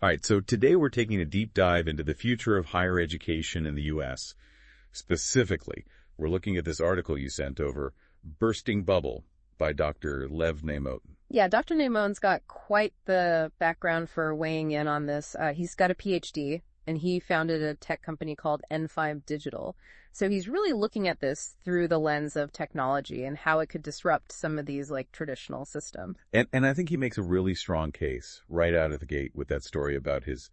All right, so today we're taking a deep dive into the future of higher education in the U.S. Specifically, we're looking at this article you sent over, Bursting Bubble by Dr. Lev Neimotin. Yeah, Dr. Neimotin's got quite the background for weighing in on this. He's got a PhD, and he founded a tech company called N5 Digital. So he's really looking at this through the lens of technology and how it could disrupt some of these like traditional systems. And I think he makes a really strong case right out of the gate with that story about his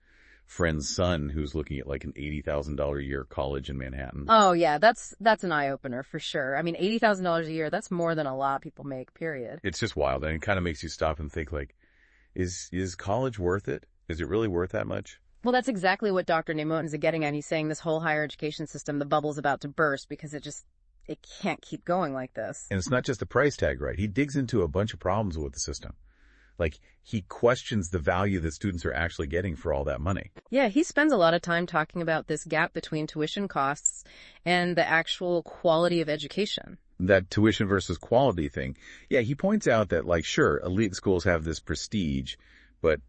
friend's son who's looking at like an $80,000 a year college in Manhattan. Oh yeah, that's an eye-opener for sure. I mean, $80,000 a year, that's more than a lot of people make, period. It's just wild, and it kind of makes you stop and think like, is college worth it? Is it really worth that much? Well, that's exactly what Dr. Neimotin is getting at. He's saying this whole higher education system, the bubble's about to burst because it can't keep going like this. And it's not just the price tag, right? He digs into a bunch of problems with the system. Like, he questions the value that students are actually getting for all that money. Yeah, he spends a lot of time talking about this gap between tuition costs and the actual quality of education. That tuition versus quality thing. Yeah, he points out that, like, sure, elite schools have this prestige, but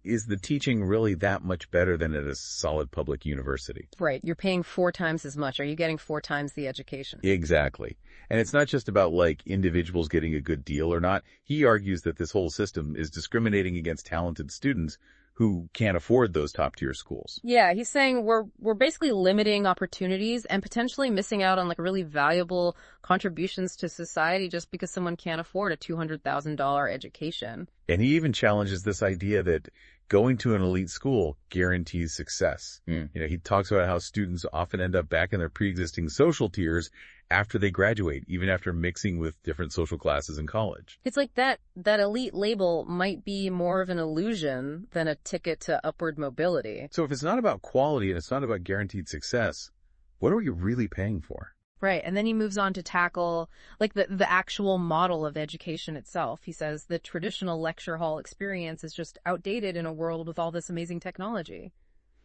is the teaching really that much better than at a solid public university? Right. You're paying 4 times as much. Are you getting 4 times the education? Exactly. And it's not just about like individuals getting a good deal or not. He argues that this whole system is discriminating against talented students who can't afford those top-tier schools. Yeah, he's saying we're basically limiting opportunities and potentially missing out on like really valuable contributions to society just because someone can't afford a $200,000 education. And he even challenges this idea that going to an elite school guarantees success. You know, he talks about how students often end up back in their pre-existing social tiers after they graduate, even after mixing with different social classes in college. It's like that elite label might be more of an illusion than a ticket to upward mobility. So if it's not about quality and it's not about guaranteed success, what are we really paying for? Right, and then he moves on to tackle like the actual model of education itself. He says the traditional lecture hall experience is just outdated in a world with all this amazing technology.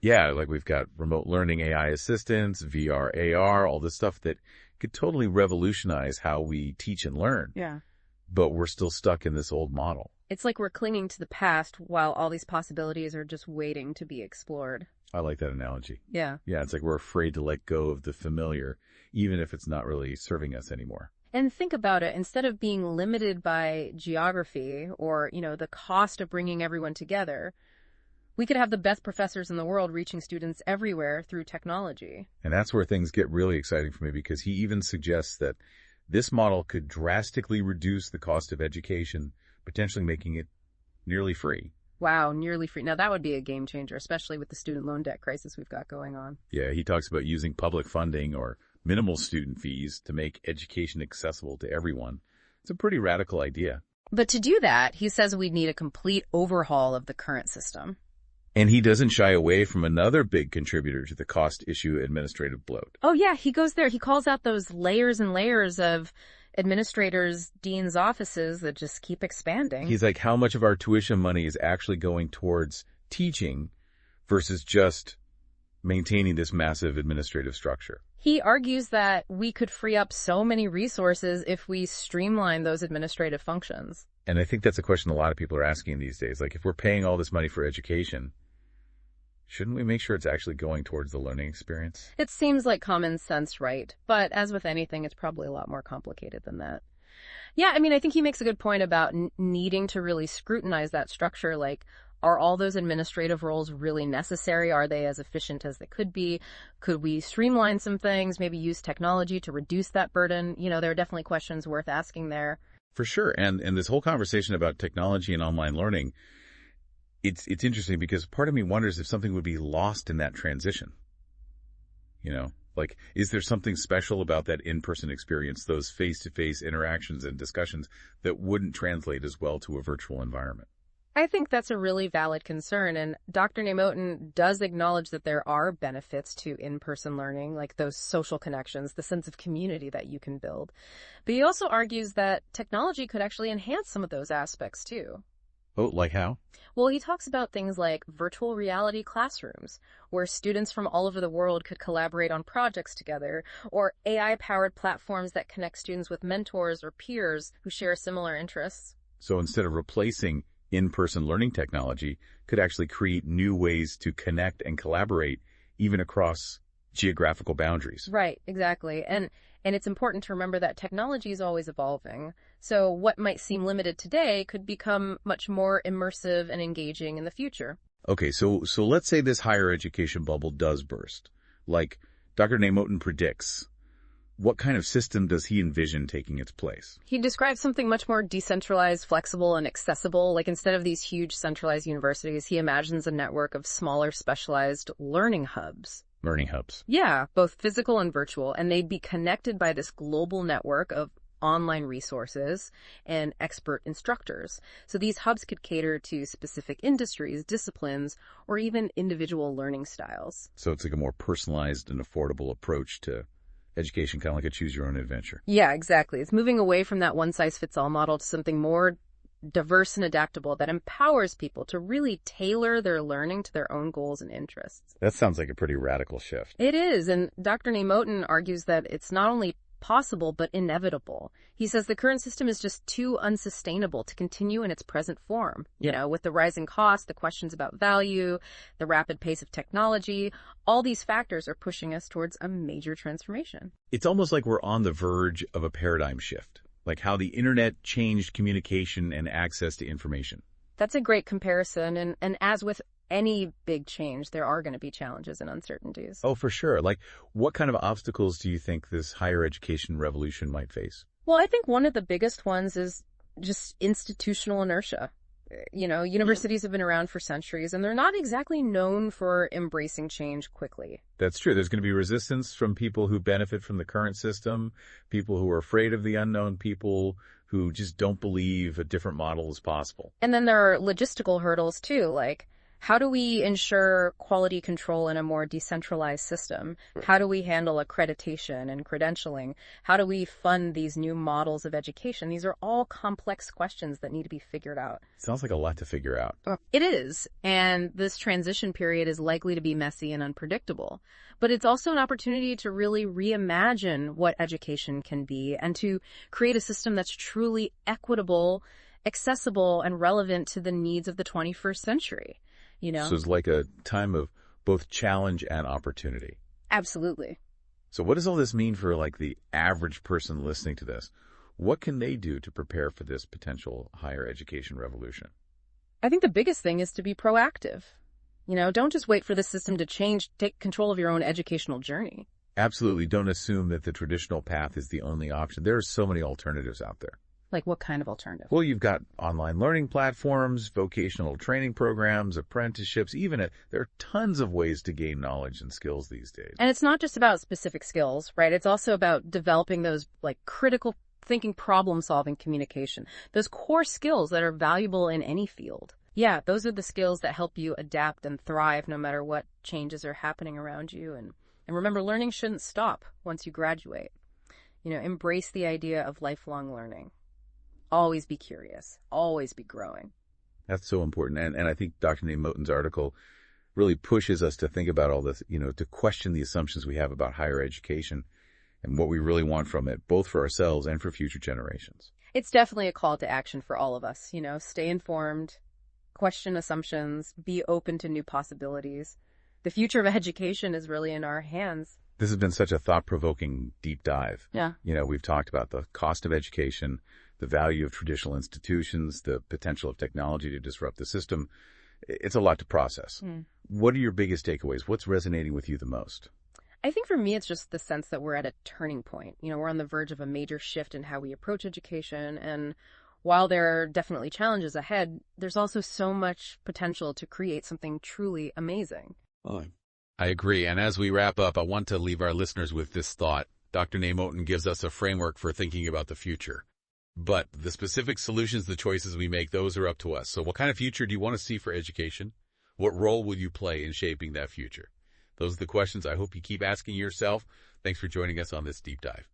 Yeah, like we've got remote learning AI assistants, VR, AR, all this stuff that could totally revolutionize how we teach and learn. Yeah. But we're still stuck in this old model. It's like we're clinging to the past while all these possibilities are just waiting to be explored. I like that analogy. Yeah. Yeah, it's like we're afraid to let go of the familiar, even if it's not really serving us anymore. And think about it, instead of being limited by geography or, the cost of bringing everyone together, we could have the best professors in the world reaching students everywhere through technology. And that's where things get really exciting for me, because he even suggests that this model could drastically reduce the cost of education, potentially making it nearly free. Wow, nearly free. Now that would be a game changer, especially with the student loan debt crisis we've got going on. Yeah, he talks about using public funding or minimal student fees to make education accessible to everyone. It's a pretty radical idea. But to do that, he says we'd need a complete overhaul of the current system. And he doesn't shy away from another big contributor to the cost issue, administrative bloat. Oh yeah, he goes there. He calls out those layers and layers of administrators, deans' offices that just keep expanding. He's like, how much of our tuition money is actually going towards teaching versus just maintaining this massive administrative structure? He argues that we could free up so many resources if we streamline those administrative functions. And I think that's a question a lot of people are asking these days. Like, if we're paying all this money for education, shouldn't we make sure it's actually going towards the learning experience? It seems like common sense, right? But as with anything, it's probably a lot more complicated than that. Yeah, I mean, I think he makes a good point about needing to really scrutinize that structure. Like, are all those administrative roles really necessary? Are they as efficient as they could be? Could we streamline some things, maybe use technology to reduce that burden? There are definitely questions worth asking there. For sure. And this whole conversation about technology and online learning, it's interesting because part of me wonders if something would be lost in that transition. Like, is there something special about that in-person experience, those face-to-face interactions and discussions that wouldn't translate as well to a virtual environment? I think that's a really valid concern, and Dr. Neimotin does acknowledge that there are benefits to in-person learning, like those social connections, the sense of community that you can build. But he also argues that technology could actually enhance some of those aspects, too. Oh, like how? Well, he talks about things like virtual reality classrooms, where students from all over the world could collaborate on projects together, or AI-powered platforms that connect students with mentors or peers who share similar interests. So instead of replacing in-person learning technology could actually create new ways to connect and collaborate even across geographical boundaries. Right, exactly. And it's important to remember that technology is always evolving. So what might seem limited today could become much more immersive and engaging in the future. Okay, so let's say this higher education bubble does burst. Like Dr. Namoten predicts. What kind of system does he envision taking its place? He describes something much more decentralized, flexible, and accessible. Like instead of these huge centralized universities, he imagines a network of smaller specialized learning hubs. Learning hubs. Yeah, both physical and virtual, and they'd be connected by this global network of online resources and expert instructors. So these hubs could cater to specific industries, disciplines, or even individual learning styles. So it's like a more personalized and affordable approach to education, kind of like a choose-your-own-adventure. Yeah, exactly. It's moving away from that one-size-fits-all model to something more diverse and adaptable that empowers people to really tailor their learning to their own goals and interests. That sounds like a pretty radical shift. It is, and Dr. Namoten argues that it's not only possible but inevitable. He says the current system is just too unsustainable to continue in its present form. You know, with the rising cost, the questions about value, the rapid pace of technology, all these factors are pushing us towards a major transformation. It's almost like we're on the verge of a paradigm shift, like how the internet changed communication and access to information. That's a great comparison, and as with any big change, there are going to be challenges and uncertainties. Oh, for sure. Like, what kind of obstacles do you think this higher education revolution might face? Well, I think one of the biggest ones is just institutional inertia. You know, universities have been around for centuries, and they're not exactly known for embracing change quickly. That's true. There's going to be resistance from people who benefit from the current system, people who are afraid of the unknown, people who just don't believe a different model is possible. And then there are logistical hurdles, too, like how do we ensure quality control in a more decentralized system? How do we handle accreditation and credentialing? How do we fund these new models of education? These are all complex questions that need to be figured out. Sounds like a lot to figure out. It is, and this transition period is likely to be messy and unpredictable. But it's also an opportunity to really reimagine what education can be and to create a system that's truly equitable, accessible, and relevant to the needs of the 21st century. You know? So it's like a time of both challenge and opportunity. Absolutely. So what does all this mean for like the average person listening to this? What can they do to prepare for this potential higher education revolution? I think the biggest thing is to be proactive. You know, don't just wait for the system to change. Take control of your own educational journey. Absolutely. Don't assume that the traditional path is the only option. There are so many alternatives out there. Like what kind of alternative? Well, you've got online learning platforms, vocational training programs, apprenticeships, there are tons of ways to gain knowledge and skills these days. And it's not just about specific skills, right? It's also about developing those like critical thinking, problem solving, communication, those core skills that are valuable in any field. Yeah, those are the skills that help you adapt and thrive no matter what changes are happening around you. And remember, learning shouldn't stop once you graduate. You know, embrace the idea of lifelong learning. Always be curious. Always be growing. That's so important. And I think Dr. Namoten's article really pushes us to think about all this, to question the assumptions we have about higher education and what we really want from it, both for ourselves and for future generations. It's definitely a call to action for all of us. Stay informed, question assumptions, be open to new possibilities. The future of education is really in our hands. This has been such a thought-provoking deep dive. Yeah. We've talked about the cost of education, the value of traditional institutions, the potential of technology to disrupt the system. It's a lot to process. What are your biggest takeaways? What's resonating with you the most? I think for me, it's just the sense that we're at a turning point. We're on the verge of a major shift in how we approach education. And while there are definitely challenges ahead, there's also so much potential to create something truly amazing. I agree. And as we wrap up, I want to leave our listeners with this thought. Dr. Namoten gives us a framework for thinking about the future. But the specific solutions, the choices we make, those are up to us. So what kind of future do you want to see for education? What role will you play in shaping that future? Those are the questions I hope you keep asking yourself. Thanks for joining us on this deep dive.